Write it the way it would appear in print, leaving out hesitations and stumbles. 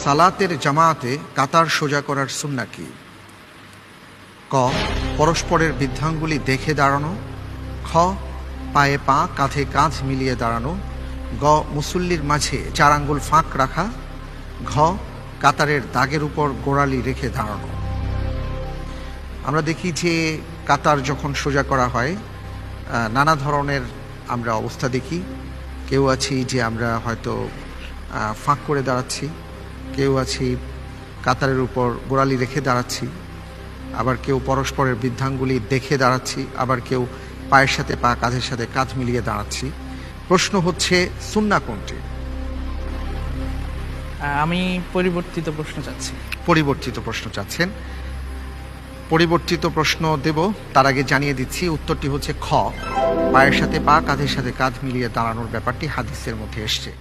সালাতের জামাতে কাতার সোজা করার সুন্নাহ কি? ক, পরস্পরের বৃদ্ধাঙ্গুলি দেখে দাঁড়ানো। খ, পায়ে পা কাঁধে কাঁধ মিলিয়ে দাঁড়ানো। গ, মুসল্লির মাঝে 4 আঙ্গুল ফাঁক রাখা। ঘ, কাতারের দাগের উপর গোড়ালি রেখে দাঁড়ানো। আমরা দেখি যে কাতার যখন সোজা করা হয় নানা ধরনের আমরা অবস্থা দেখি। কেউ আছি যে আমরা হয়তো ফাঁক করে দাঁড়াচ্ছি, কেউ আছি কাতারের উপর গোড়ালি রেখে দাঁড়াচ্ছি, আবার কেউ পরস্পরের বৃদ্ধাঙ্গুলি দেখে দাঁড়াচ্ছি, আবার কেউ পায়ের সাথে পা কাঁধের সাথে কাঁধ মিলিয়ে দাঁড়াচ্ছি। প্রশ্ন হচ্ছে সুন্নাহ কোনটি? আমি পরিবর্তিত প্রশ্ন চাচ্ছি। পরিবর্তিত প্রশ্ন চাচ্ছেন? পরিবর্তিত প্রশ্ন দেব, তার আগে জানিয়ে দিচ্ছি উত্তরটি হচ্ছে খ, পায়ের সাথে পা কাঁধের সাথে কাঁধ মিলিয়ে দাঁড়ানোর ব্যাপারটি হাদিসের মধ্যে এসছে।